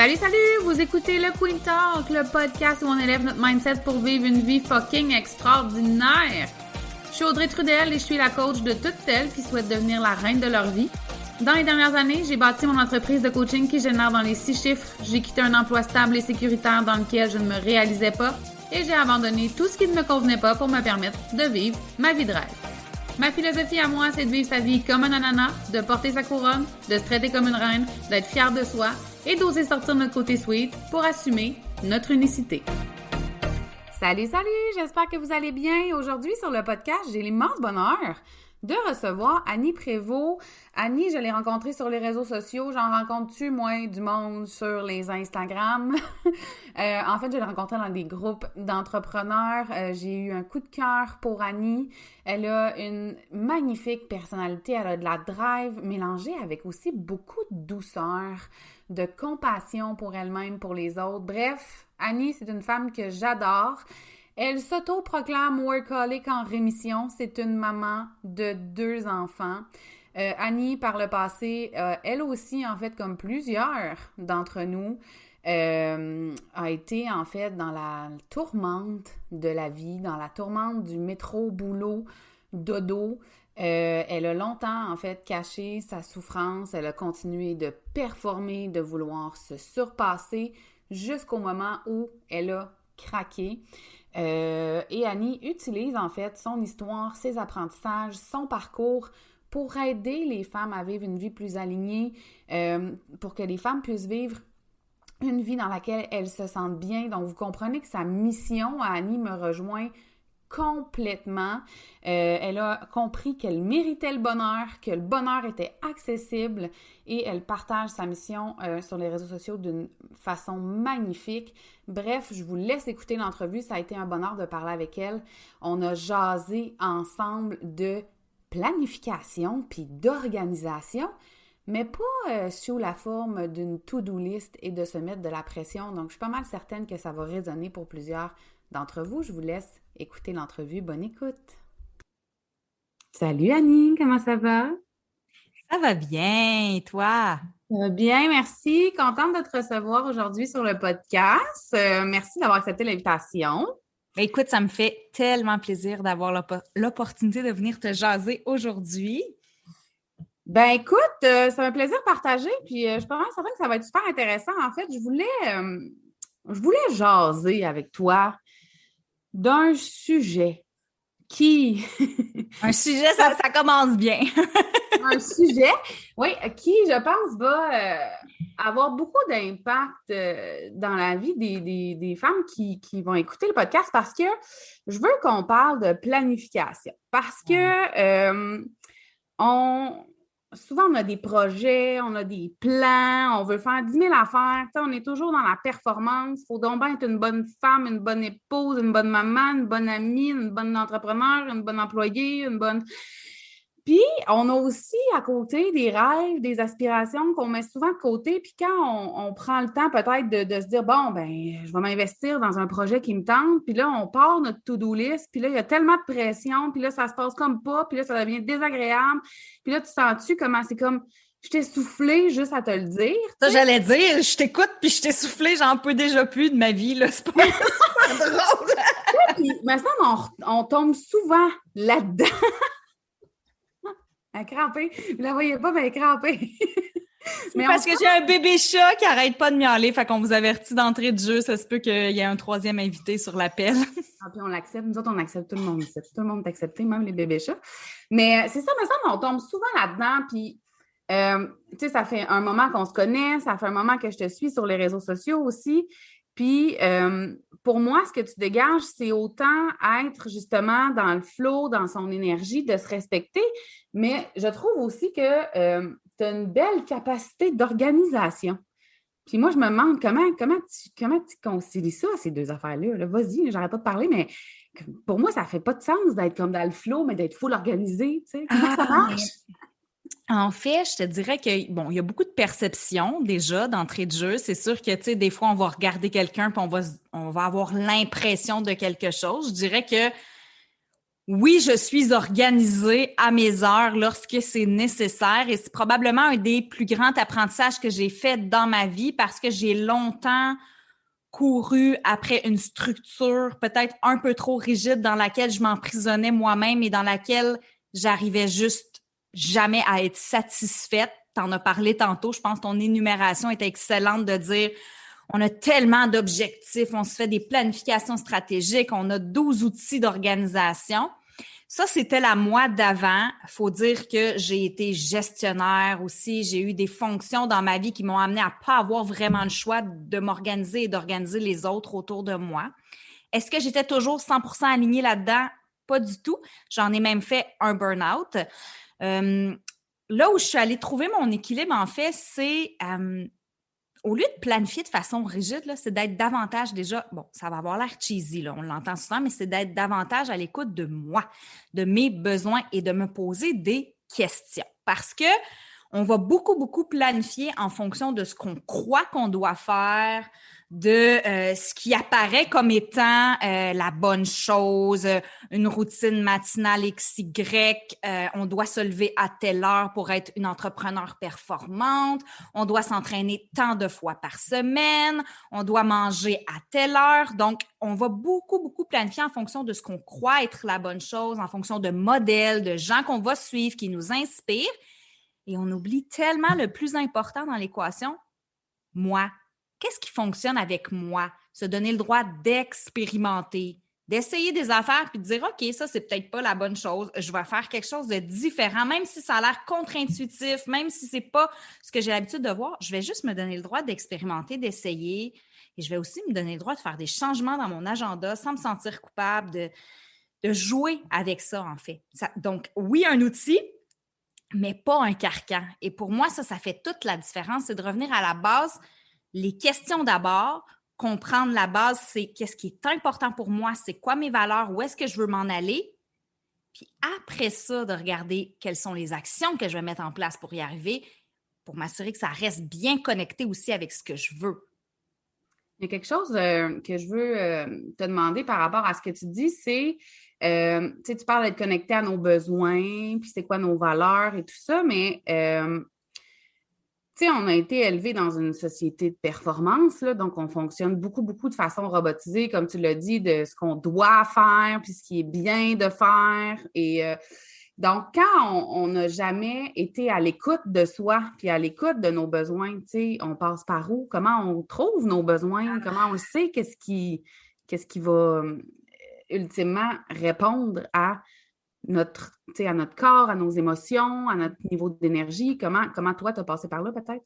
Salut, salut! Vous écoutez le Queen Talk, le podcast où on élève notre mindset pour vivre une vie fucking extraordinaire. Je suis Audrey Trudel et je suis la coach de toutes celles qui souhaitent devenir la reine de leur vie. Dans les dernières années, j'ai bâti mon entreprise de coaching qui génère dans les 6 chiffres. J'ai quitté un emploi stable et sécuritaire dans lequel je ne me réalisais pas et j'ai abandonné tout ce qui ne me convenait pas pour me permettre de vivre ma vie de rêve. Ma philosophie à moi, c'est de vivre sa vie comme un ananas, de porter sa couronne, de se traiter comme une reine, d'être fière de soi et d'oser sortir notre côté sweet pour assumer notre unicité. Salut, salut! J'espère que vous allez bien. Aujourd'hui, sur le podcast, j'ai l'immense bonheur de recevoir Annie Prévost. Annie, je l'ai rencontrée sur les réseaux sociaux. J'en rencontre-tu, moi, du monde sur les Instagram? En fait, je l'ai rencontrée dans des groupes d'entrepreneurs. J'ai eu un coup de cœur pour Annie. Elle a une magnifique personnalité. Elle a de la drive mélangée avec aussi beaucoup de douceur, de compassion pour elle-même, pour les autres. Bref, Annie, c'est une femme que j'adore. Elle s'auto-proclame workaholic en rémission. C'est une maman de 2 enfants. Annie, par le passé, elle aussi, en fait, comme plusieurs d'entre nous, a été, en fait, dans la tourmente de la vie, dans la tourmente du métro, boulot, dodo. Elle a longtemps, en fait, caché sa souffrance. Elle a continué de performer, de vouloir se surpasser jusqu'au moment où elle a craqué. Et Annie utilise en fait son histoire, ses apprentissages, son parcours pour aider les femmes à vivre une vie plus alignée, pour que les femmes puissent vivre une vie dans laquelle elles se sentent bien. Donc, vous comprenez que sa mission à Annie me rejoint complètement. Elle a compris qu'elle méritait le bonheur, que le bonheur était accessible et elle partage sa mission sur les réseaux sociaux d'une façon magnifique. Bref, je vous laisse écouter l'entrevue. Ça a été un bonheur de parler avec elle. On a jasé ensemble de planification puis d'organisation, mais pas sous la forme d'une to-do list et de se mettre de la pression. Donc, je suis pas mal certaine que ça va résonner pour plusieurs d'entre vous. Je vous laisse écouter l'entrevue. Bonne écoute! Salut Annie, comment ça va? Ça va bien, et toi? Ça va bien, merci. Contente de te recevoir aujourd'hui sur le podcast. Merci d'avoir accepté l'invitation. Écoute, ça me fait tellement plaisir d'avoir l'opportunité de venir te jaser aujourd'hui. Ben écoute, c'est un plaisir partagé, puis je suis pas mal certaine que ça va être super intéressant. En fait, je voulais jaser avec toi d'un sujet qui... Un sujet, ça commence bien. Un sujet, oui, qui, je pense, va avoir beaucoup d'impact dans la vie des femmes qui vont écouter le podcast parce que je veux qu'on parle de planification. Parce que souvent, on a des projets, on a des plans, on veut faire 10 000 affaires. On est toujours dans la performance. Il faut donc bien être une bonne femme, une bonne épouse, une bonne maman, une bonne amie, une bonne entrepreneur, une bonne employée, une bonne... Puis, on a aussi à côté des rêves, des aspirations qu'on met souvent de côté. Puis quand on prend le temps peut-être de se dire, bon, ben, je vais m'investir dans un projet qui me tente. Puis là, on part notre to-do list. Puis là, il y a tellement de pression. Puis là, ça se passe comme pas. Puis là, ça devient désagréable. Puis là, tu sens-tu comment c'est comme, je t'ai soufflé juste à te le dire. Ça, j'allais dire, je t'écoute puis je t'ai soufflé, j'en peux déjà plus de ma vie, là. C'est pas drôle. Puis, mais ça, on tombe souvent là-dedans. Elle est crampée. Vous la voyez pas, mais elle est crampée. Mais parce que j'ai un bébé chat qui arrête pas de miauler, fait qu'on vous avertit d'entrée de jeu, ça se peut qu'il y ait un 3e invité sur l'appel. Ah, puis on l'accepte. Nous autres, on accepte tout le monde. Tout le monde est accepté, même les bébés chats. Mais c'est ça, mais ça, on tombe souvent là-dedans. Puis, tu sais, ça fait un moment qu'on se connaît, ça fait un moment que je te suis sur les réseaux sociaux aussi. Puis, pour moi, ce que tu dégages, c'est autant être justement dans le flow, dans son énergie, de se respecter, mais je trouve aussi que tu as une belle capacité d'organisation. Puis moi, je me demande comment tu concilies ça, ces 2 affaires-là. Là, vas-y, j'arrête pas de parler, mais pour moi, ça fait pas de sens d'être comme dans le flow, mais d'être full organisé. Tu sais. Comment ça marche? En fait, je te dirais que, bon, il y a beaucoup de perceptions déjà d'entrée de jeu. C'est sûr que, tu sais, des fois, on va regarder quelqu'un puis on va avoir l'impression de quelque chose. Je dirais que Oui, je suis organisée à mes heures lorsque c'est nécessaire et c'est probablement un des plus grands apprentissages que j'ai fait dans ma vie parce que j'ai longtemps couru après une structure peut-être un peu trop rigide dans laquelle je m'emprisonnais moi-même et dans laquelle j'arrivais juste jamais à être satisfaite. T'en as parlé tantôt, je pense que ton énumération était excellente de dire on a tellement d'objectifs, on se fait des planifications stratégiques, on a 12 outils d'organisation. Ça, c'était la moi d'avant. Faut dire que j'ai été gestionnaire aussi. J'ai eu des fonctions dans ma vie qui m'ont amené à pas avoir vraiment le choix de m'organiser et d'organiser les autres autour de moi. Est-ce que j'étais toujours 100% alignée là-dedans? Pas du tout. J'en ai même fait un burn-out. Là où je suis allée trouver mon équilibre, en fait, c'est au lieu de planifier de façon rigide, là, c'est d'être davantage déjà, bon, ça va avoir l'air cheesy, là, on l'entend souvent, mais c'est d'être davantage à l'écoute de moi, de mes besoins et de me poser des questions. Parce que on va beaucoup planifier en fonction de ce qu'on croit qu'on doit faire, de ce qui apparaît comme étant la bonne chose, une routine matinale XY, on doit se lever à telle heure pour être une entrepreneur performante, on doit s'entraîner tant de fois par semaine, on doit manger à telle heure. Donc, on va beaucoup planifier en fonction de ce qu'on croit être la bonne chose, en fonction de modèles, de gens qu'on va suivre, qui nous inspirent. Et on oublie tellement le plus important dans l'équation, moi. Qu'est-ce qui fonctionne avec moi? Se donner le droit d'expérimenter, d'essayer des affaires puis de dire, OK, ça, c'est peut-être pas la bonne chose. Je vais faire quelque chose de différent, même si ça a l'air contre-intuitif, même si c'est pas ce que j'ai l'habitude de voir. Je vais juste me donner le droit d'expérimenter, d'essayer. Et je vais aussi me donner le droit de faire des changements dans mon agenda sans me sentir coupable, de jouer avec ça, en fait. Donc, oui, un outil, mais pas un carcan. Et pour moi, ça fait toute la différence. C'est de revenir à la base, les questions d'abord, comprendre la base, c'est qu'est-ce qui est important pour moi, c'est quoi mes valeurs, où est-ce que je veux m'en aller. Puis après ça, de regarder quelles sont les actions que je vais mettre en place pour y arriver, pour m'assurer que ça reste bien connecté aussi avec ce que je veux. Il y a quelque chose que je veux te demander par rapport à ce que tu dis, c'est, tu parles d'être connecté à nos besoins, puis c'est quoi nos valeurs et tout ça, mais, on a été élevé dans une société de performance, là, donc on fonctionne beaucoup de façon robotisée, comme tu l'as dit, de ce qu'on doit faire, puis ce qui est bien de faire. Et donc, quand on n'a jamais été à l'écoute de soi, puis à l'écoute de nos besoins, on passe par où? Comment on trouve nos besoins? Comment on sait qu'est-ce qui va ultimement répondre à notre corps, à nos émotions, à notre niveau d'énergie? Comment toi, tu as passé par là, peut-être?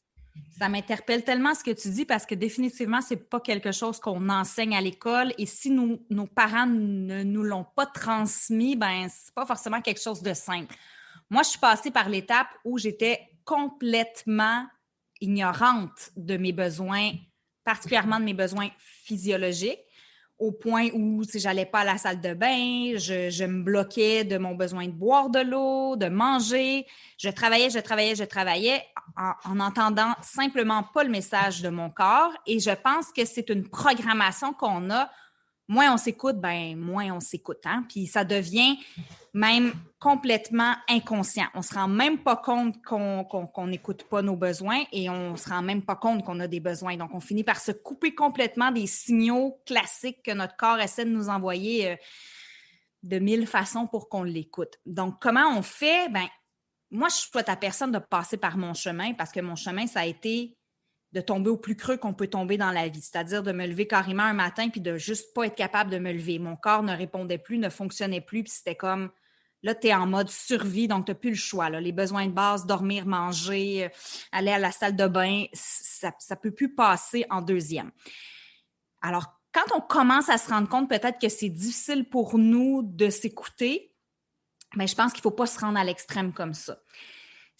Ça m'interpelle tellement ce que tu dis parce que définitivement, c'est pas quelque chose qu'on enseigne à l'école et si nos parents ne nous l'ont pas transmis, ben c'est pas forcément quelque chose de simple. Moi, je suis passée par l'étape où j'étais complètement ignorante de mes besoins, particulièrement de mes besoins physiologiques, au point où si j'allais pas à la salle de bain, je me bloquais de mon besoin de boire de l'eau, de manger. Je travaillais en n'entendant simplement pas le message de mon corps. Et je pense que c'est une programmation qu'on a. Moins on s'écoute, moins on s'écoute. Hein? Puis ça devient même complètement inconscient. On se rend même pas compte qu'on n'écoute pas nos besoins et on se rend même pas compte qu'on a des besoins. Donc, on finit par se couper complètement des signaux classiques que notre corps essaie de nous envoyer de 1000 façons pour qu'on l'écoute. Donc, comment on fait? Moi, je souhaite à personne de passer par mon chemin parce que mon chemin, ça a été de tomber au plus creux qu'on peut tomber dans la vie, c'est-à-dire de me lever carrément un matin puis de juste pas être capable de me lever. Mon corps ne répondait plus, ne fonctionnait plus, puis c'était comme, là, tu es en mode survie, donc tu n'as plus le choix. Là. Les besoins de base, dormir, manger, aller à la salle de bain, ça ne peut plus passer en deuxième. Alors, quand on commence à se rendre compte peut-être que c'est difficile pour nous de s'écouter, je pense qu'il ne faut pas se rendre à l'extrême comme ça.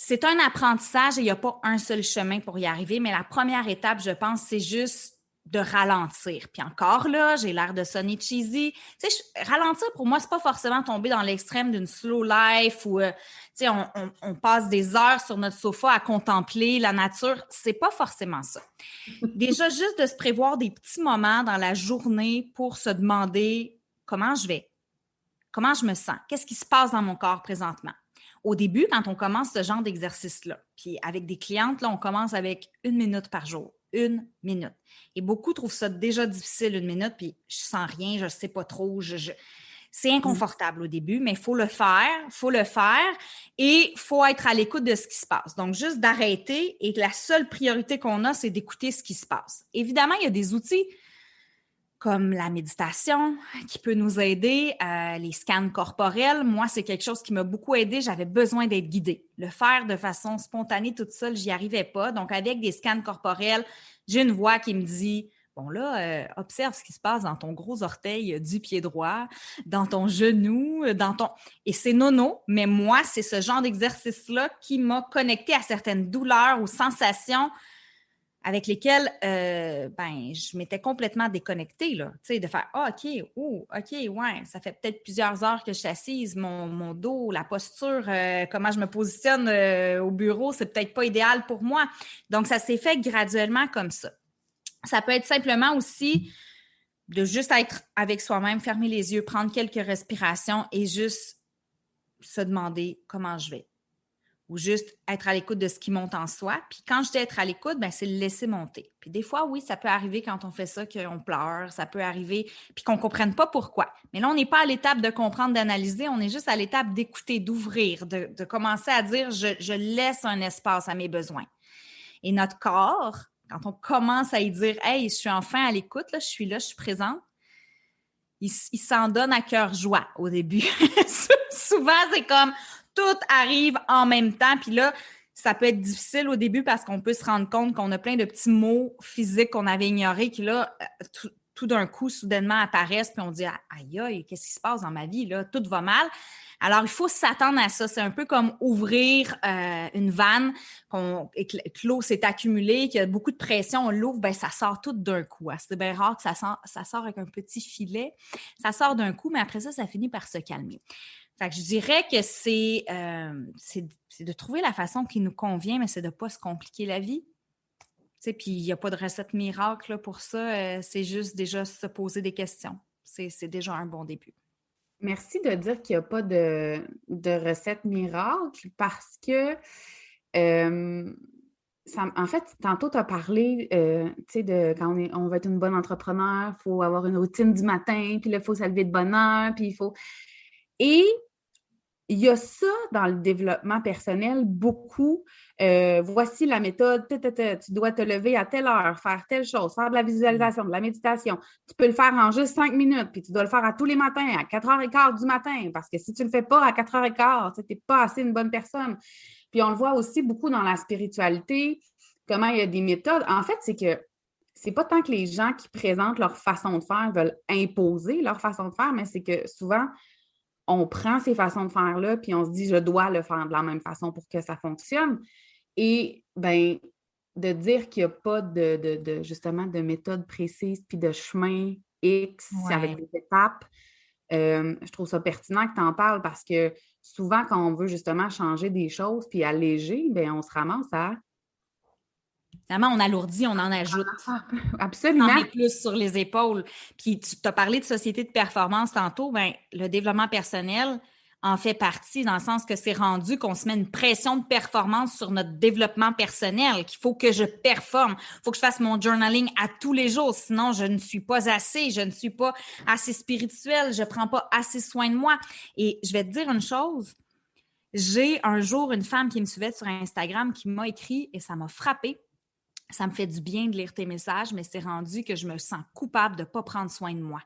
C'est un apprentissage et il n'y a pas un seul chemin pour y arriver, mais la première étape, je pense, c'est juste de ralentir. Puis encore là, j'ai l'air de sonner cheesy. Tu sais, ralentir, pour moi, c'est pas forcément tomber dans l'extrême d'une slow life où, tu sais, on passe des heures sur notre sofa à contempler la nature. C'est pas forcément ça. Déjà, juste de se prévoir des petits moments dans la journée pour se demander comment je vais, Comment je me sens? Qu'est-ce qui se passe dans mon corps présentement? Au début, quand on commence ce genre d'exercice-là, puis avec des clientes, là, on commence avec 1 minute par jour. 1 minute. Et beaucoup trouvent ça déjà difficile, 1 minute, puis je sens rien, je ne sais pas trop. C'est inconfortable au début, mais il faut le faire et il faut être à l'écoute de ce qui se passe. Donc, juste d'arrêter et la seule priorité qu'on a, c'est d'écouter ce qui se passe. Évidemment, il y a des outils comme la méditation qui peut nous aider, les scans corporels. Moi, c'est quelque chose qui m'a beaucoup aidé. J'avais besoin d'être guidée. Le faire de façon spontanée toute seule, j'y arrivais pas. Donc, avec des scans corporels, j'ai une voix qui me dit « Bon là, observe ce qui se passe dans ton gros orteil du pied droit, dans ton genou, dans ton… » Et c'est nono, mais moi, c'est ce genre d'exercice-là qui m'a connectée à certaines douleurs ou sensations avec lesquels je m'étais complètement déconnectée, là. Tu sais, de faire « Ah, OK, ouais, ça fait peut-être plusieurs heures que je suis assise, mon dos, la posture, comment je me positionne au bureau, c'est peut-être pas idéal pour moi. » Donc, ça s'est fait graduellement comme ça. Ça peut être simplement aussi de juste être avec soi-même, fermer les yeux, prendre quelques respirations et juste se demander comment je vais. Ou juste être à l'écoute de ce qui monte en soi. Puis quand je dis être à l'écoute, c'est le laisser monter. Puis des fois, oui, ça peut arriver quand on fait ça qu'on pleure, ça peut arriver, puis qu'on ne comprenne pas pourquoi. Mais là, on n'est pas à l'étape de comprendre, d'analyser, on est juste à l'étape d'écouter, d'ouvrir, de commencer à dire je laisse un espace à mes besoins. Et notre corps, quand on commence à y dire « Hey, je suis enfin à l'écoute, là, je suis présente », il s'en donne à cœur joie au début. Souvent, c'est comme tout arrive en même temps. Puis là, ça peut être difficile au début parce qu'on peut se rendre compte qu'on a plein de petits mots physiques qu'on avait ignorés qui, là, tout d'un coup, soudainement apparaissent. Puis on dit « Aïe, aïe, qu'est-ce qui se passe dans ma vie? Là? Tout va mal. » Alors, il faut s'attendre à ça. C'est un peu comme ouvrir une vanne, que l'eau s'est accumulée, qu'il y a beaucoup de pression, on l'ouvre, ça sort tout d'un coup. Hein. C'est bien rare que ça sort avec un petit filet. Ça sort d'un coup, mais après ça, ça finit par se calmer. Fait que je dirais que c'est de trouver la façon qui nous convient, mais c'est de ne pas se compliquer la vie. Puis il n'y a pas de recette miracle là, pour ça. C'est juste déjà se poser des questions. C'est déjà un bon début. Merci de dire qu'il n'y a pas de recette miracle parce que, en fait, tantôt, tu as parlé de quand on veut être une bonne entrepreneur, il faut avoir une routine du matin, puis là, il faut se lever de bonne heure, puis il faut… Et il y a ça dans le développement personnel, beaucoup. Voici la méthode, tu dois te lever à telle heure, faire telle chose, faire de la visualisation, de la méditation. Tu peux le faire en juste 5 minutes, puis tu dois le faire à tous les matins, à 4h15 du matin, parce que si tu ne le fais pas à 4h15, tu n'es pas assez une bonne personne. Puis on le voit aussi beaucoup dans la spiritualité, comment il y a des méthodes. En fait, c'est que c'est pas tant que les gens qui présentent leur façon de faire veulent imposer leur façon de faire, mais c'est que souvent, on prend ces façons de faire-là, puis on se dit, je dois le faire de la même façon pour que ça fonctionne. Et, de dire qu'il n'y a pas justement, de méthode précise, puis de chemin X avec des étapes, je trouve ça pertinent que tu en parles parce que souvent, quand on veut justement changer des choses puis alléger, on se ramasse à… Finalement, on alourdit, on en ajoute. Absolument. On met plus sur les épaules. Puis tu as parlé de société de performance tantôt. Le développement personnel en fait partie dans le sens que c'est rendu qu'on se met une pression de performance sur notre développement personnel, qu'il faut que je performe. Il faut que je fasse mon journaling à tous les jours. Sinon, je ne suis pas assez. Je ne suis pas assez spirituelle. Je ne prends pas assez soin de moi. Et je vais te dire une chose. J'ai un jour une femme qui me suivait sur Instagram qui m'a écrit et ça m'a frappée. Ça me fait du bien de lire tes messages, mais c'est rendu que je me sens coupable de ne pas prendre soin de moi.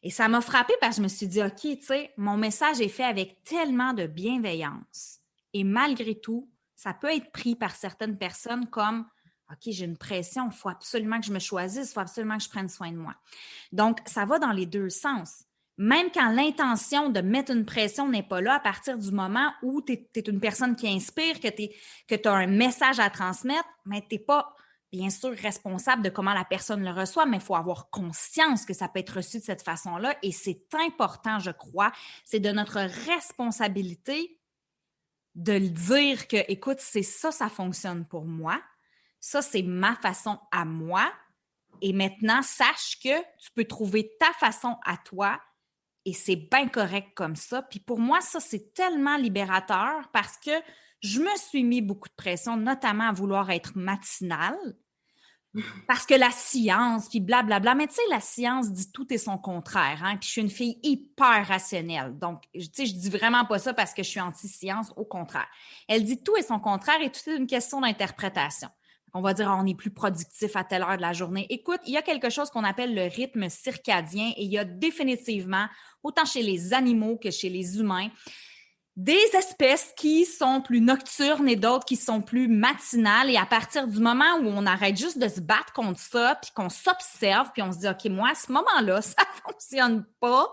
Et ça m'a frappée parce que je me suis dit, OK, tu sais, mon message est fait avec tellement de bienveillance. Et malgré tout, ça peut être pris par certaines personnes comme, OK, j'ai une pression, il faut absolument que je me choisisse, il faut absolument que je prenne soin de moi. Donc, ça va dans les deux sens. Même quand l'intention de mettre une pression n'est pas là, à partir du moment où tu es une personne qui inspire, que tu as un message à transmettre, mais tu n'es pas, bien sûr, responsable de comment la personne le reçoit, mais il faut avoir conscience que ça peut être reçu de cette façon-là. Et c'est important, je crois, c'est de notre responsabilité de le dire que, écoute, c'est ça, ça fonctionne pour moi. Ça, c'est ma façon à moi. Et maintenant, sache que tu peux trouver ta façon à toi Et c'est bien correct comme ça. Puis pour moi, ça, c'est tellement libérateur parce que je me suis mis beaucoup de pression, notamment à vouloir être matinale. Parce que la science, puis blablabla, mais tu sais, la science dit tout et son contraire, hein? Puis je suis une fille hyper rationnelle. Donc, tu sais, je dis vraiment pas ça parce que je suis anti-science, au contraire. Elle dit tout et son contraire et tout est une question d'interprétation. On va dire, on est plus productif à telle heure de la journée. Écoute, il y a quelque chose qu'on appelle le rythme circadien et il y a définitivement, autant chez les animaux que chez les humains, des espèces qui sont plus nocturnes et d'autres qui sont plus matinales. Et à partir du moment où on arrête juste de se battre contre ça, puis qu'on s'observe, puis on se dit, OK, moi, à ce moment-là, ça fonctionne pas.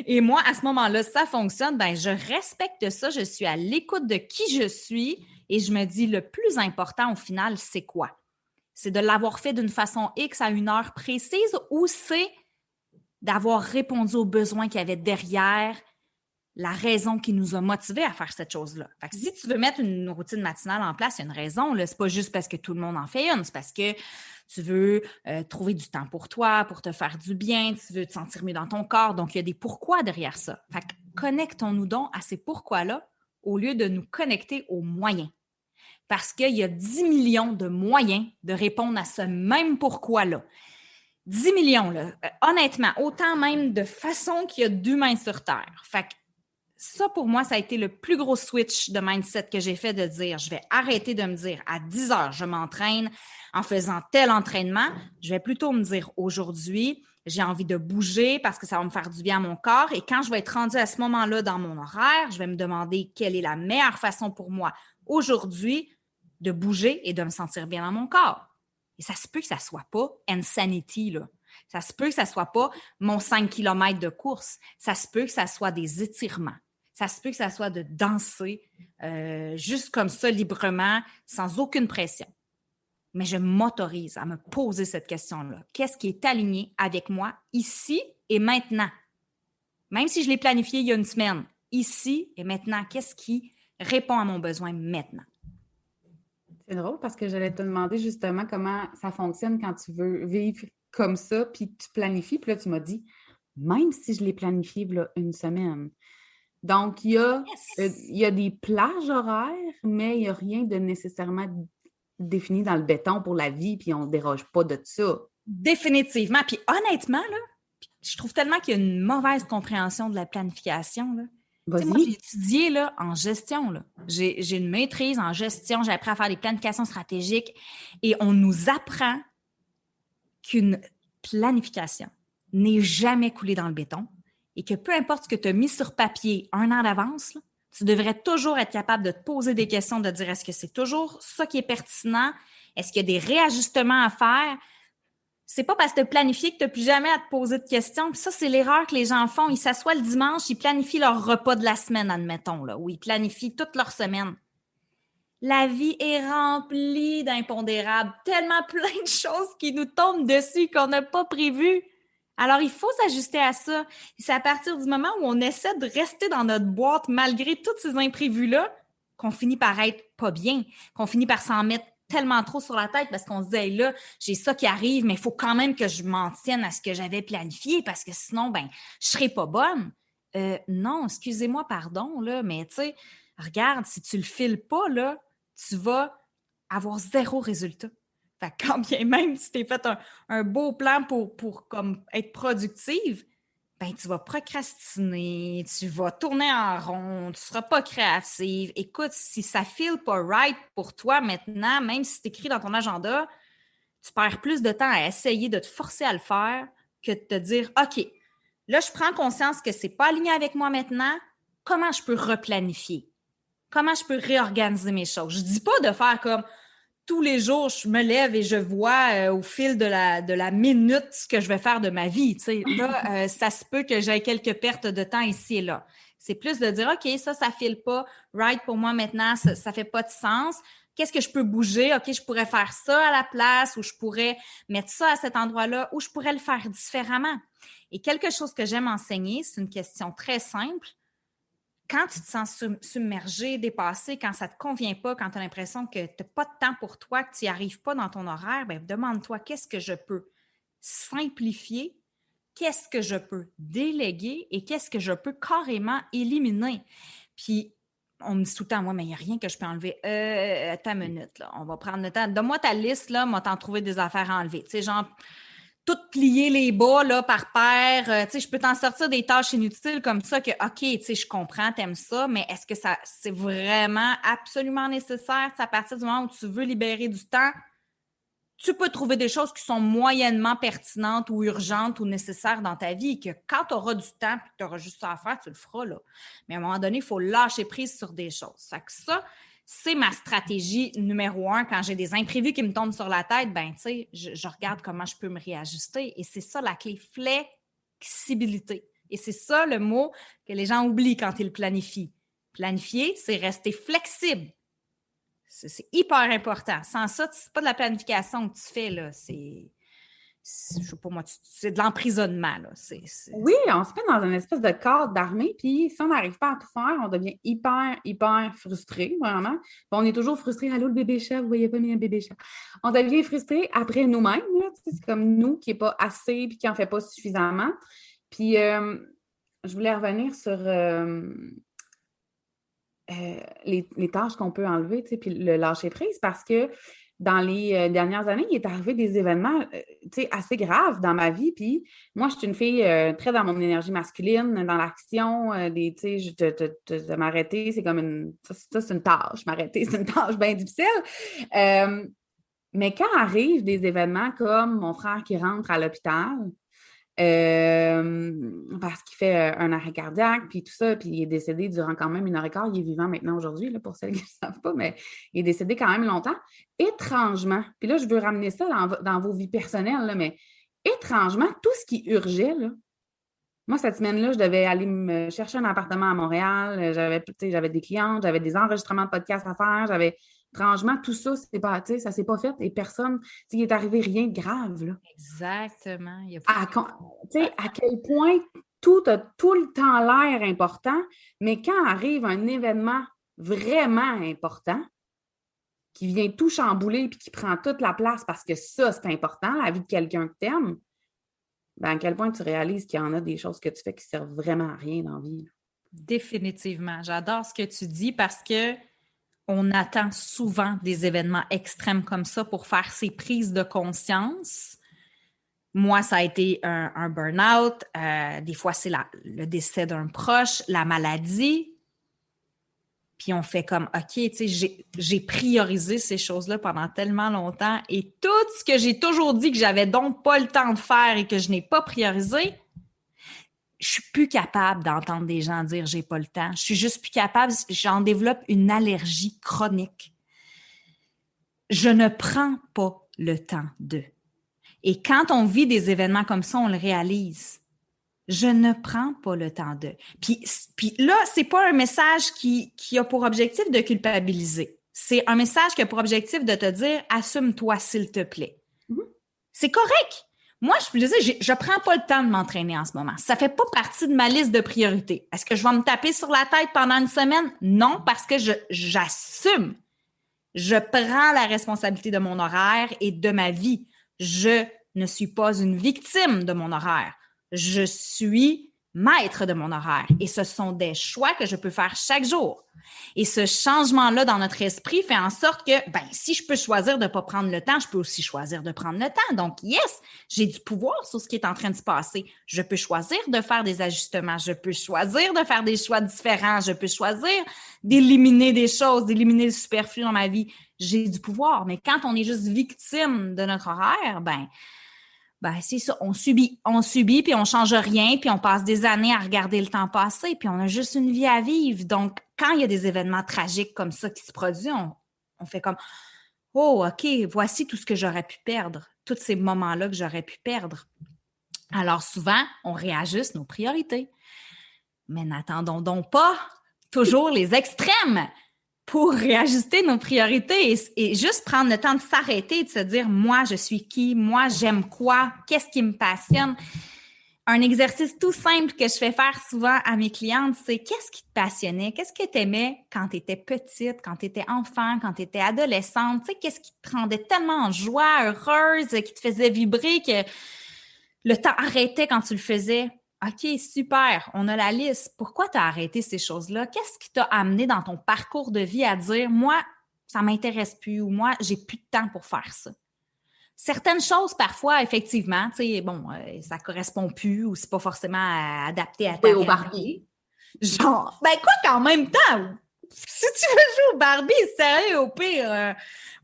Et moi, à ce moment-là, ça fonctionne. Ben, je respecte ça. Je suis à l'écoute de qui je suis. Et je me dis, le plus important au final, c'est quoi? C'est de l'avoir fait d'une façon X à une heure précise ou c'est d'avoir répondu aux besoins qu'il y avait derrière la raison qui nous a motivés à faire cette chose-là. Fait que si tu veux mettre une routine matinale en place, il y a une raison. C'est pas juste parce que tout le monde en fait une, c'est parce que tu veux trouver du temps pour toi, pour te faire du bien, tu veux te sentir mieux dans ton corps. Donc, il y a des pourquoi derrière ça. Fait que connectons-nous donc à ces pourquoi-là au lieu de nous connecter aux moyens. Parce qu'il y a 10 millions de moyens de répondre à ce même pourquoi-là. 10 millions, là. Honnêtement, autant même de façons qu'il y a d'humains sur Terre. Fait que ça, pour moi, ça a été le plus gros switch de mindset que j'ai fait de dire, je vais arrêter de me dire à 10 heures, je m'entraîne en faisant tel entraînement. Je vais plutôt me dire aujourd'hui, j'ai envie de bouger parce que ça va me faire du bien à mon corps. Et quand je vais être rendue à ce moment-là dans mon horaire, je vais me demander quelle est la meilleure façon pour moi aujourd'hui de bouger et de me sentir bien dans mon corps. Et ça se peut que ça ne soit pas insanity, là. Ça se peut que ça ne soit pas mon 5 km de course. Ça se peut que ça soit des étirements. Ça se peut que ça soit de danser juste comme ça, librement, sans aucune pression. Mais je m'autorise à me poser cette question-là. Qu'est-ce qui est aligné avec moi ici et maintenant? Même si je l'ai planifié il y a une semaine, ici et maintenant, qu'est-ce qui répond à mon besoin maintenant? C'est drôle parce que j'allais te demander justement comment ça fonctionne quand tu veux vivre comme ça, puis tu planifies, puis là, tu m'as dit, même si je l'ai planifié là, une semaine. Donc, il y a des plages horaires, mais il n'y a rien de nécessairement défini dans le béton pour la vie, puis on ne déroge pas de ça. Définitivement. Puis honnêtement, là, je trouve tellement qu'il y a une mauvaise compréhension de la planification, là. Moi, j'ai étudié là, en gestion. Là. J'ai une maîtrise en gestion. J'ai appris à faire des planifications stratégiques. Et on nous apprend qu'une planification n'est jamais coulée dans le béton et que peu importe ce que tu as mis sur papier un an d'avance, là, tu devrais toujours être capable de te poser des questions, de dire est-ce que c'est toujours ça qui est pertinent? Est-ce qu'il y a des réajustements à faire? C'est pas parce que tu as planifié que tu n'as plus jamais à te poser de questions. Puis ça, c'est l'erreur que les gens font. Ils s'assoient le dimanche, ils planifient leur repas de la semaine, admettons, là, ou ils planifient toute leur semaine. La vie est remplie d'impondérables, tellement plein de choses qui nous tombent dessus qu'on n'a pas prévues. Alors, il faut s'ajuster à ça. Et c'est à partir du moment où on essaie de rester dans notre boîte malgré tous ces imprévus-là qu'on finit par être pas bien, qu'on finit par s'en mettre tellement trop sur la tête parce qu'on se dit hey, là, j'ai ça qui arrive, mais il faut quand même que je m'en tienne à ce que j'avais planifié parce que sinon, ben, je serais pas bonne. Non, excusez-moi, pardon, là, mais tu sais, regarde, si tu le files pas, là, tu vas avoir zéro résultat. Fait que quand bien même si tu t'es fait un beau plan pour comme être productive, ben, tu vas procrastiner, tu vas tourner en rond, tu ne seras pas créative. Écoute, si ça ne file pas right pour toi maintenant, même si c'est écrit dans ton agenda, tu perds plus de temps à essayer de te forcer à le faire que de te dire « OK, là, je prends conscience que ce n'est pas aligné avec moi maintenant. Comment je peux replanifier? Comment je peux réorganiser mes choses? » Je ne dis pas de faire comme tous les jours, je me lève et je vois au fil de la minute ce que je vais faire de ma vie. Tu sais. Là, ça se peut que j'aie quelques pertes de temps ici et là. C'est plus de dire, OK, ça file pas. Right pour moi maintenant, ça fait pas de sens. Qu'est-ce que je peux bouger? OK, je pourrais faire ça à la place ou je pourrais mettre ça à cet endroit-là ou je pourrais le faire différemment. Et quelque chose que j'aime enseigner, c'est une question très simple. Quand tu te sens submergé, dépassé, quand ça ne te convient pas, quand tu as l'impression que tu n'as pas de temps pour toi, que tu n'y arrives pas dans ton horaire, bien, demande-toi qu'est-ce que je peux simplifier qu'est-ce que je peux déléguer et qu'est-ce que je peux carrément éliminer. Puis, on me dit tout le temps, moi, mais il n'y a rien que je peux enlever. Attends une minute, là. On va prendre le temps. Donne-moi ta liste, là, moi, t'en trouver des affaires à enlever. Tu sais, genre, tout plier les bas, là, par paire. Tu sais, je peux t'en sortir des tâches inutiles comme ça que, OK, tu sais, je comprends, t'aimes ça, mais est-ce que c'est vraiment absolument nécessaire? À partir du moment où tu veux libérer du temps, tu peux trouver des choses qui sont moyennement pertinentes ou urgentes ou nécessaires dans ta vie et que quand tu auras du temps et que tu auras juste ça à faire, tu le feras, là. Mais à un moment donné, il faut lâcher prise sur des choses. Fait que ça, c'est ma stratégie numéro 1. Quand j'ai des imprévus qui me tombent sur la tête, ben tu sais, je regarde comment je peux me réajuster. Et c'est ça la clé, flexibilité. Et c'est ça le mot que les gens oublient quand ils planifient. Planifier, c'est rester flexible. C'est hyper important. Sans ça, c'est pas de la planification que tu fais, là. Je sais pas moi, c'est de l'emprisonnement, là. Oui, on se met dans une espèce de cadre d'armée, puis si on n'arrive pas à tout faire, on devient hyper, hyper frustré, vraiment. Puis on est toujours frustré. Allô, le bébé chat, vous voyez pas bien un bébé chat. On devient frustré après nous-mêmes, là. C'est comme nous qui n'est pas assez puis qui n'en fait pas suffisamment. Puis, je voulais revenir sur les tâches qu'on peut enlever, tu sais, puis le lâcher prise, parce que dans les dernières années, il est arrivé des événements, tu sais, assez graves dans ma vie. Puis moi, je suis une fille très dans mon énergie masculine, dans l'action, tu sais, de m'arrêter, c'est comme ça, c'est une tâche. M'arrêter, c'est une tâche bien difficile. Mais quand arrivent des événements comme mon frère qui rentre à l'hôpital, parce qu'il fait un arrêt cardiaque, puis tout ça, puis il est décédé durant quand même 1h15. Il est vivant maintenant aujourd'hui, là, pour celles qui ne savent pas, mais il est décédé quand même longtemps. Étrangement, puis là, je veux ramener ça dans vos vies personnelles, là, mais étrangement, tout ce qui urgeait, là, moi, cette semaine-là, je devais aller me chercher un appartement à Montréal. J'avais des clientes, j'avais des enregistrements de podcasts à faire. Étrangement, tout ça, ça ne s'est pas fait et personne, il est arrivé rien de grave, là. Exactement. À quel point tout a tout le temps l'air important, mais quand arrive un événement vraiment important, qui vient tout chambouler puis qui prend toute la place parce que ça, c'est important, la vie de quelqu'un que tu aimes, ben à quel point tu réalises qu'il y en a des choses que tu fais qui servent vraiment à rien dans la vie. Définitivement. J'adore ce que tu dis parce que on attend souvent des événements extrêmes comme ça pour faire ces prises de conscience. Moi, ça a été un burn-out. Des fois, c'est le décès d'un proche, la maladie. Puis on fait comme, OK, tu sais, j'ai priorisé ces choses-là pendant tellement longtemps et tout ce que j'ai toujours dit que j'avais donc pas le temps de faire et que je n'ai pas priorisé, je suis plus capable d'entendre des gens dire j'ai pas le temps. Je suis juste plus capable, j'en développe une allergie chronique. Je ne prends pas le temps d'eux. Et quand on vit des événements comme ça, on le réalise. Je ne prends pas le temps d'eux. Puis là, c'est pas un message qui a pour objectif de culpabiliser. C'est un message qui a pour objectif de te dire assume-toi s'il te plaît. Mm-hmm. C'est correct. Moi, je prends pas le temps de m'entraîner en ce moment. Ça fait pas partie de ma liste de priorités. Est-ce que je vais me taper sur la tête pendant une semaine? Non, parce que j'assume. Je prends la responsabilité de mon horaire et de ma vie. Je ne suis pas une victime de mon horaire. Je suis maître de mon horaire. Et ce sont des choix que je peux faire chaque jour. Et ce changement-là dans notre esprit fait en sorte que, si je peux choisir de ne pas prendre le temps, je peux aussi choisir de prendre le temps. Donc, yes, j'ai du pouvoir sur ce qui est en train de se passer. Je peux choisir de faire des ajustements. Je peux choisir de faire des choix différents. Je peux choisir d'éliminer des choses, d'éliminer le superflu dans ma vie. J'ai du pouvoir. Mais quand on est juste victime de notre horaire, c'est ça, on subit, puis on change rien, puis on passe des années à regarder le temps passer, puis on a juste une vie à vivre. Donc, quand il y a des événements tragiques comme ça qui se produisent, on fait comme « Oh, OK, voici tout ce que j'aurais pu perdre, tous ces moments-là que j'aurais pu perdre. » Alors, souvent, on réajuste nos priorités. Mais n'attendons donc pas toujours les extrêmes pour réajuster nos priorités et juste prendre le temps de s'arrêter et de se dire « Moi, je suis qui? Moi, j'aime quoi? Qu'est-ce qui me passionne? » Un exercice tout simple que je fais faire souvent à mes clientes, c'est qu'est-ce qui te passionnait? Qu'est-ce que tu aimais quand tu étais petite, quand tu étais enfant, quand tu étais adolescente? Tu sais, qu'est-ce qui te rendait tellement en joie, heureuse, qui te faisait vibrer que le temps arrêtait quand tu le faisais. OK, super, on a la liste. Pourquoi tu as arrêté ces choses-là? Qu'est-ce qui t'a amené dans ton parcours de vie à dire, moi, ça ne m'intéresse plus ou moi, j'ai plus de temps pour faire ça? Certaines choses, parfois, effectivement, tu sais, bon, ça correspond plus ou c'est pas forcément adapté à ta au réalité. Barbie. Genre, ben quoi qu'en même temps, si tu veux jouer au Barbie, sérieux, au pire,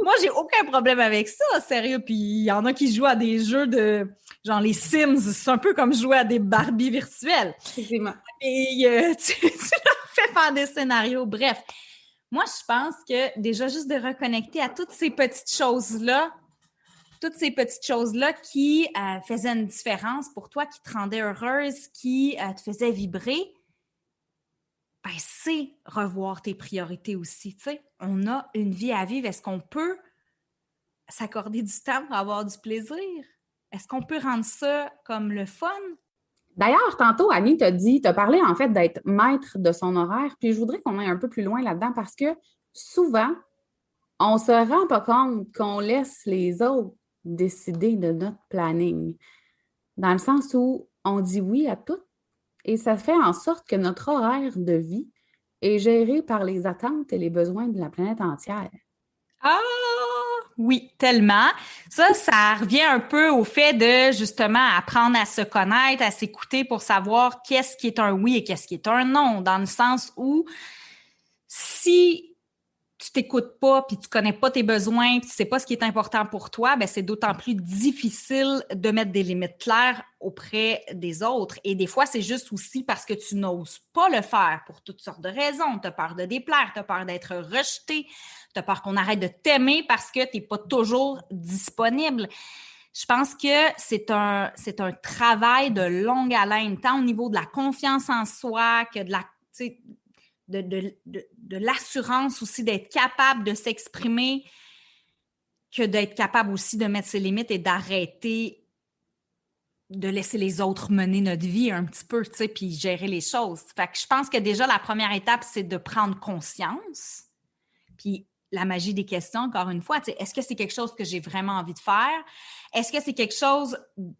moi, j'ai aucun problème avec ça, sérieux. Puis il y en a qui jouent à des jeux de, genre les Sims, c'est un peu comme jouer à des Barbies virtuelles. Effectivement. Et tu leur fais faire des scénarios. Bref, moi, je pense que déjà, juste de reconnecter à toutes ces petites choses-là qui faisaient une différence pour toi, qui te rendaient heureuse, qui te faisaient vibrer, ben, c'est revoir tes priorités aussi. Tu sais, on a une vie à vivre. Est-ce qu'on peut s'accorder du temps pour avoir du plaisir? Est-ce qu'on peut rendre ça comme le fun? D'ailleurs, tantôt, Annie t'as parlé en fait d'être maître de son horaire, puis je voudrais qu'on aille un peu plus loin là-dedans parce que souvent, on ne se rend pas compte qu'on laisse les autres décider de notre planning, dans le sens où on dit oui à tout et ça fait en sorte que notre horaire de vie est géré par les attentes et les besoins de la planète entière. Ah! Oui, tellement. Ça revient un peu au fait de, justement, apprendre à se connaître, à s'écouter pour savoir qu'est-ce qui est un oui et qu'est-ce qui est un non, dans le sens où si tu t'écoutes pas, puis tu connais pas tes besoins, puis tu sais pas ce qui est important pour toi, ben c'est d'autant plus difficile de mettre des limites claires auprès des autres. Et des fois, c'est juste aussi parce que tu n'oses pas le faire pour toutes sortes de raisons. Tu as peur de déplaire, tu as peur d'être rejeté, tu as peur qu'on arrête de t'aimer parce que tu n'es pas toujours disponible. Je pense que c'est un travail de longue haleine, tant au niveau de la confiance en soi que de la... De l'assurance aussi d'être capable de s'exprimer, que d'être capable aussi de mettre ses limites et d'arrêter de laisser les autres mener notre vie un petit peu, tu sais, puis gérer les choses. Fait que je pense que déjà, la première étape, c'est de prendre conscience. Puis la magie des questions, encore une fois, tu sais, est-ce que c'est quelque chose que j'ai vraiment envie de faire? Est-ce que c'est quelque chose, tu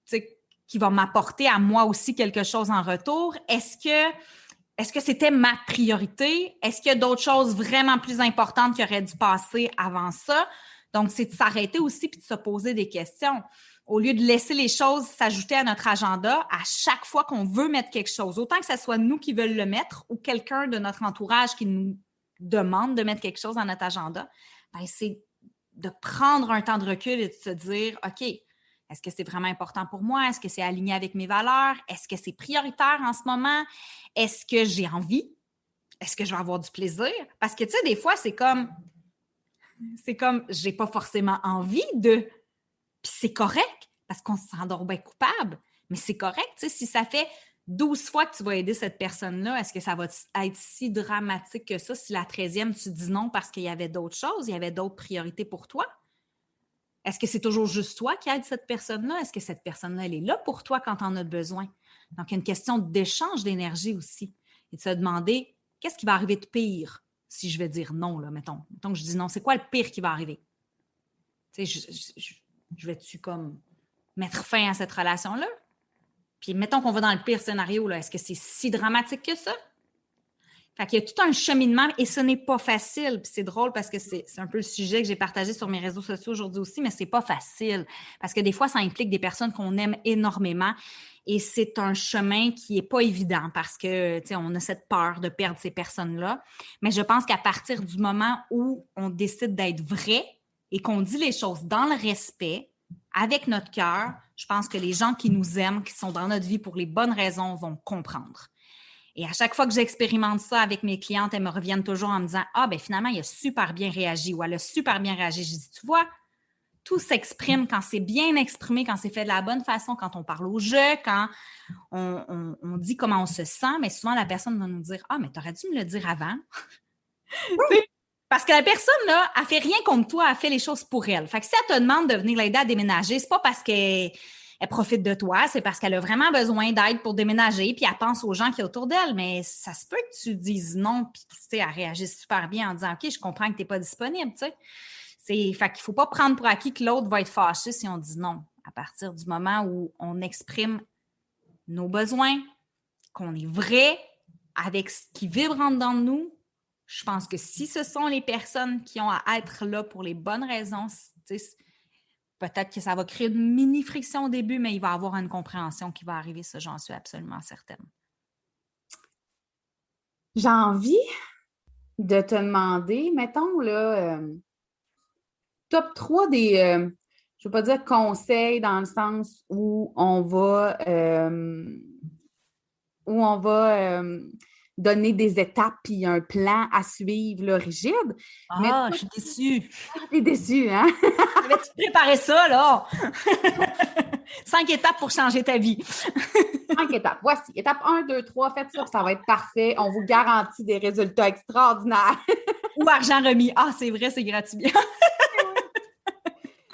sais, qui va m'apporter à moi aussi quelque chose en retour? Est-ce que c'était ma priorité? Est-ce qu'il y a d'autres choses vraiment plus importantes qui auraient dû passer avant ça? Donc, c'est de s'arrêter aussi puis de se poser des questions. Au lieu de laisser les choses s'ajouter à notre agenda à chaque fois qu'on veut mettre quelque chose, autant que ce soit nous qui veulent le mettre ou quelqu'un de notre entourage qui nous demande de mettre quelque chose dans notre agenda, ben c'est de prendre un temps de recul et de se dire, OK, est-ce que c'est vraiment important pour moi? Est-ce que c'est aligné avec mes valeurs? Est-ce que c'est prioritaire en ce moment? Est-ce que j'ai envie? Est-ce que je vais avoir du plaisir? Parce que, tu sais, des fois, c'est comme, j'ai pas forcément envie de, puis c'est correct, parce qu'on se sent donc bien coupable, mais c'est correct, tu sais, si ça fait 12 fois que tu vas aider cette personne-là, est-ce que ça va être si dramatique que ça si la 13e, tu dis non parce qu'il y avait d'autres choses, il y avait d'autres priorités pour toi? Est-ce que c'est toujours juste toi qui aide cette personne-là? Est-ce que cette personne-là, elle est là pour toi quand tu en as besoin? Donc, il y a une question d'échange d'énergie aussi. Et de se demander, qu'est-ce qui va arriver de pire si je vais dire non, là, mettons. Mettons que je dis non, c'est quoi le pire qui va arriver? Tu sais, je vais-tu comme mettre fin à cette relation-là? Puis, mettons qu'on va dans le pire scénario, là, est-ce que c'est si dramatique que ça? Fait qu'il y a tout un cheminement et ce n'est pas facile. Puis c'est drôle parce que c'est un peu le sujet que j'ai partagé sur mes réseaux sociaux aujourd'hui aussi, mais c'est pas facile. Parce que des fois, ça implique des personnes qu'on aime énormément et c'est un chemin qui est pas évident parce que, tu sais, on a cette peur de perdre ces personnes-là. Mais je pense qu'à partir du moment où on décide d'être vrai et qu'on dit les choses dans le respect, avec notre cœur, je pense que les gens qui nous aiment, qui sont dans notre vie pour les bonnes raisons, vont comprendre. Et à chaque fois que j'expérimente ça avec mes clientes, elles me reviennent toujours en me disant « Ah, ben finalement, il a super bien réagi » ou « Elle a super bien réagi. » Je dis « Tu vois, tout s'exprime quand c'est bien exprimé, quand c'est fait de la bonne façon, quand on parle au jeu, quand on dit comment on se sent, mais souvent la personne va nous dire « Ah, mais t'aurais dû me le dire avant. » Parce que la personne, là, elle fait rien contre toi, elle fait les choses pour elle. Fait que si elle te demande de venir l'aider à déménager, c'est pas parce qu'elle profite de toi, c'est parce qu'elle a vraiment besoin d'aide pour déménager, puis elle pense aux gens qui sont autour d'elle. Mais ça se peut que tu dises non, puis tu sais, elle réagisse super bien en disant « OK, je comprends que tu n'es pas disponible. » Tu sais. Fait qu'il ne faut pas prendre pour acquis que l'autre va être fâché si on dit non. À partir du moment où on exprime nos besoins, qu'on est vrai avec ce qui vibre en dedans de nous, je pense que si ce sont les personnes qui ont à être là pour les bonnes raisons, peut-être que ça va créer une mini-friction au début, mais il va y avoir une compréhension qui va arriver, ça, j'en suis absolument certaine. J'ai envie de te demander, mettons, là, top 3 des, je ne veux pas dire conseils dans le sens où on va donner des étapes puis un plan à suivre, là, rigide. Ah, je suis déçue. T'es déçue, hein? Avais-tu préparé ça, là? 5 étapes pour changer ta vie. 5 étapes. Voici. Étape 1, 2, 3, faites ça, ça va être parfait. On vous garantit des résultats extraordinaires. Ou argent remis. Ah, c'est vrai, c'est gratuit.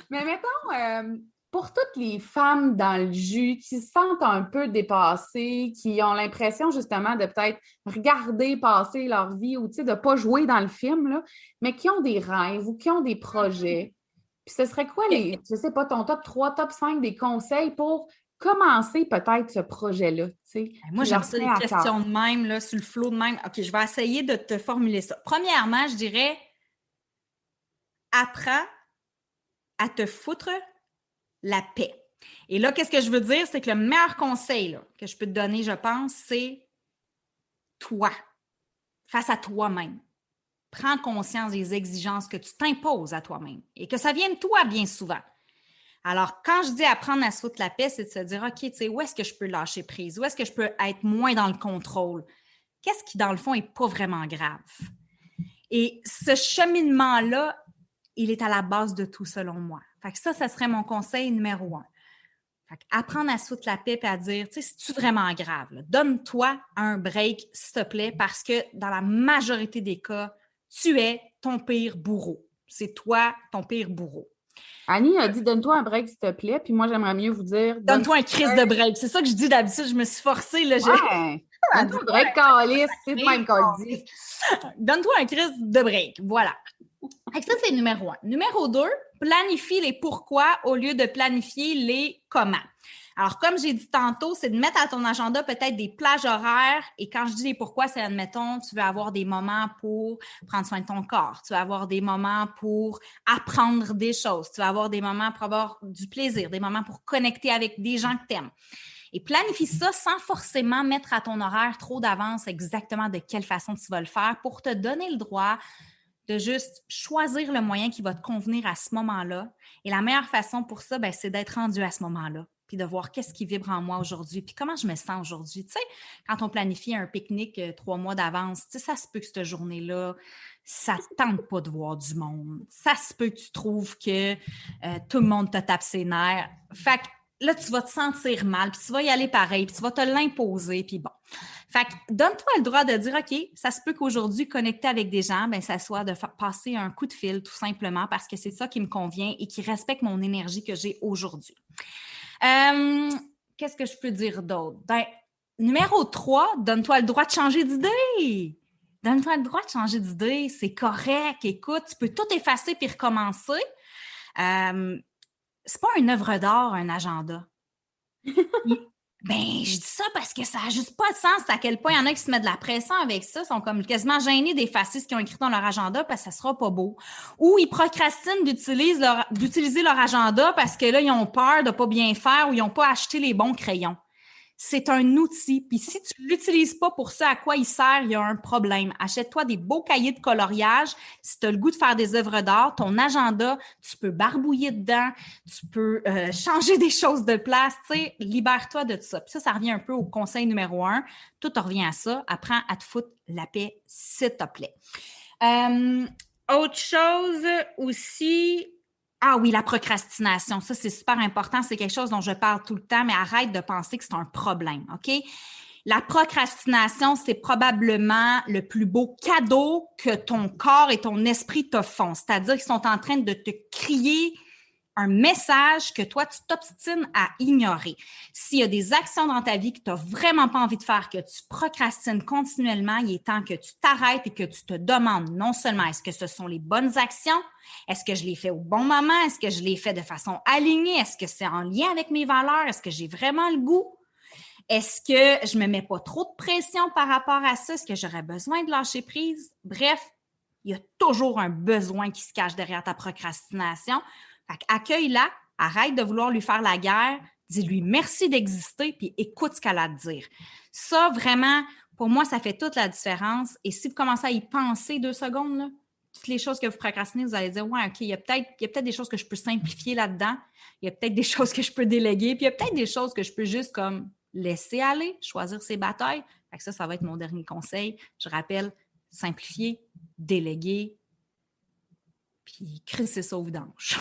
Mais mettons, pour toutes les femmes dans le jus qui se sentent un peu dépassées, qui ont l'impression justement de peut-être regarder passer leur vie ou de ne pas jouer dans le film, là, mais qui ont des rêves ou qui ont des projets. Puis ce serait quoi je sais pas, ton top 3, top 5 des conseils pour commencer peut-être ce projet-là? Moi, j'aime ça, les questions de même, là, sur le flot de même. OK, je vais essayer de te formuler ça. Premièrement, je dirais, apprends à te foutre la paix. Et là, qu'est-ce que je veux dire? C'est que le meilleur conseil là, que je peux te donner, je pense, c'est toi, face à toi-même. Prends conscience des exigences que tu t'imposes à toi-même et que ça vient de toi bien souvent. Alors, quand je dis apprendre à se foutre la paix, c'est de se dire, OK, tu sais, où est-ce que je peux lâcher prise? Où est-ce que je peux être moins dans le contrôle? Qu'est-ce qui, dans le fond, n'est pas vraiment grave? Et ce cheminement-là, il est à la base de tout, selon moi. Fait que ça serait mon conseil numéro 1. Fait que apprendre à se foutre la paix et à dire, tu sais, c'est-tu vraiment grave? Là? Donne-toi un break, s'il te plaît, parce que dans la majorité des cas, tu es ton pire bourreau. C'est toi, ton pire bourreau. Annie a dit, donne-toi un break, s'il te plaît. Puis moi, j'aimerais mieux vous dire... Donne-toi un crise de break. C'est ça que je dis d'habitude. Je me suis forcée. Là, ouais. Donne-toi un break, calice. C'est le même qu'on le dit. Donne-toi un crise de break. Voilà. Et ça, c'est numéro 1. Numéro 2, planifie les pourquoi au lieu de planifier les comment. Alors, comme j'ai dit tantôt, c'est de mettre à ton agenda peut-être des plages horaires. Et quand je dis les pourquoi, c'est, admettons, tu veux avoir des moments pour prendre soin de ton corps. Tu vas avoir des moments pour apprendre des choses. Tu vas avoir des moments pour avoir du plaisir, des moments pour connecter avec des gens que tu aimes. Et planifie ça sans forcément mettre à ton horaire trop d'avance exactement de quelle façon tu vas le faire pour te donner le droit de juste choisir le moyen qui va te convenir à ce moment-là. Et la meilleure façon pour ça, c'est d'être rendu à ce moment-là, puis de voir qu'est-ce qui vibre en moi aujourd'hui, puis comment je me sens aujourd'hui. Tu sais, quand on planifie un pique-nique 3 mois d'avance, tu sais, ça se peut que cette journée-là, ça ne tente pas de voir du monde. Ça se peut que tu trouves que tout le monde te tape ses nerfs. Fait que là, tu vas te sentir mal, puis tu vas y aller pareil, puis tu vas te l'imposer, puis bon. Fait que donne-toi le droit de dire, OK, ça se peut qu'aujourd'hui, connecter avec des gens, ça soit de passer un coup de fil, tout simplement, parce que c'est ça qui me convient et qui respecte mon énergie que j'ai aujourd'hui. Qu'est-ce que je peux dire d'autre? Numéro 3, donne-toi le droit de changer d'idée. Donne-toi le droit de changer d'idée, c'est correct. Écoute, tu peux tout effacer puis recommencer. C'est pas une œuvre d'art, un agenda. Je dis ça parce que ça n'a juste pas de sens à quel point il y en a qui se mettent de la pression avec ça, sont comme quasiment gênés d'effacer ce qu'ils ont écrit dans leur agenda parce que ça sera pas beau. Ou ils procrastinent d'utiliser leur agenda parce que là, ils ont peur de pas bien faire ou ils n'ont pas acheté les bons crayons. C'est un outil. Puis si tu ne l'utilises pas pour ça à quoi il sert, il y a un problème. Achète-toi des beaux cahiers de coloriage. Si tu as le goût de faire des œuvres d'art, ton agenda, tu peux barbouiller dedans, tu peux changer des choses de place. Tu sais, libère-toi de tout ça. Puis ça revient un peu au conseil numéro 1. Tout revient à ça. Apprends à te foutre la paix, s'il te plaît. Autre chose aussi... Ah oui, la procrastination, ça, c'est super important. C'est quelque chose dont je parle tout le temps, mais arrête de penser que c'est un problème, OK? La procrastination, c'est probablement le plus beau cadeau que ton corps et ton esprit te font. C'est-à-dire qu'ils sont en train de te crier un message que toi, tu t'obstines à ignorer. S'il y a des actions dans ta vie que tu n'as vraiment pas envie de faire, que tu procrastines continuellement, il est temps que tu t'arrêtes et que tu te demandes non seulement est-ce que ce sont les bonnes actions, est-ce que je les fais au bon moment, est-ce que je les fais de façon alignée, est-ce que c'est en lien avec mes valeurs, est-ce que j'ai vraiment le goût, est-ce que je me mets pas trop de pression par rapport à ça, est-ce que j'aurais besoin de lâcher prise? Bref, il y a toujours un besoin qui se cache derrière ta procrastination. Fait qu'accueille-la, arrête de vouloir lui faire la guerre, dis-lui merci d'exister, puis écoute ce qu'elle a à te dire. Ça, vraiment, pour moi, ça fait toute la différence. Et si vous commencez à y penser 2 secondes, là, toutes les choses que vous procrastinez, vous allez dire, ouais, OK, il y a peut-être des choses que je peux simplifier là-dedans, il y a peut-être des choses que je peux déléguer, puis il y a peut-être des choses que je peux juste comme laisser aller, choisir ses batailles. Fait que ça va être mon dernier conseil. Je rappelle, simplifier, déléguer, puis crisser ça au vidange.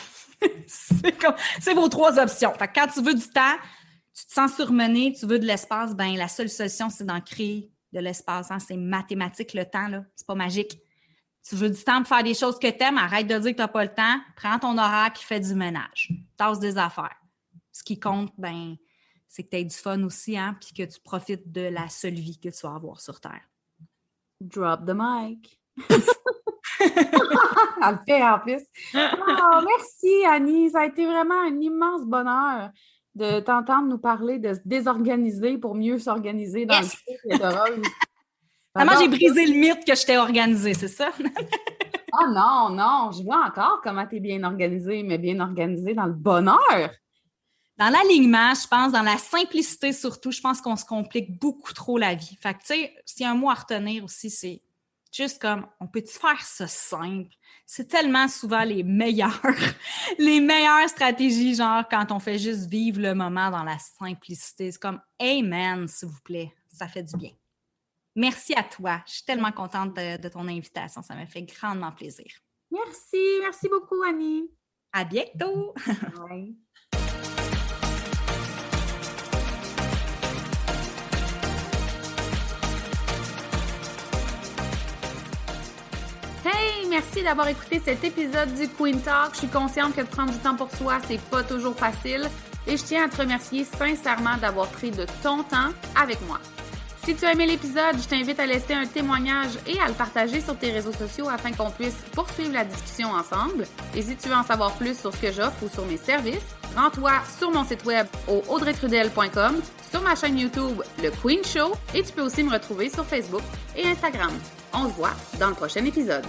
C'est vos 3 options. Fait que quand tu veux du temps, tu te sens surmené, tu veux de l'espace, ben la seule solution, c'est d'en créer de l'espace. Hein? C'est mathématique, le temps, là. C'est pas magique. Tu veux du temps pour faire des choses que tu aimes, arrête de dire que tu n'as pas le temps, prends ton horaire puis fais du ménage. Tasse des affaires. Ce qui compte, ben c'est que tu aies du fun aussi, hein, puis que tu profites de la seule vie que tu vas avoir sur Terre. Drop the mic. Elle le fait en plus. Oh, merci Annie, ça a été vraiment un immense bonheur de t'entendre nous parler de se désorganiser pour mieux s'organiser dans le couple de Rose. Vraiment, j'ai brisé le mythe que je t'ai organisé, c'est ça? Ah non, je vois encore comment tu es bien organisée, mais bien organisée dans le bonheur. Dans l'alignement, je pense, dans la simplicité surtout, je pense qu'on se complique beaucoup trop la vie. Fait que, tu sais, s'il y a un mot à retenir aussi, c'est juste comme, on peut-tu faire ça simple? C'est tellement souvent les meilleures stratégies, genre quand on fait juste vivre le moment dans la simplicité. C'est comme, amen, s'il vous plaît, ça fait du bien. Merci à toi. Je suis tellement contente de ton invitation. Ça m'a fait grandement plaisir. Merci beaucoup, Annie. À bientôt. Bye. Merci d'avoir écouté cet épisode du Queen Talk. Je suis consciente que de prendre du temps pour soi, c'est pas toujours facile. Et je tiens à te remercier sincèrement d'avoir pris de ton temps avec moi. Si tu as aimé l'épisode, je t'invite à laisser un témoignage et à le partager sur tes réseaux sociaux afin qu'on puisse poursuivre la discussion ensemble. Et si tu veux en savoir plus sur ce que j'offre ou sur mes services, rends-toi sur mon site web au audreytrudel.com, sur ma chaîne YouTube Le Queen Show et tu peux aussi me retrouver sur Facebook et Instagram. On se voit dans le prochain épisode.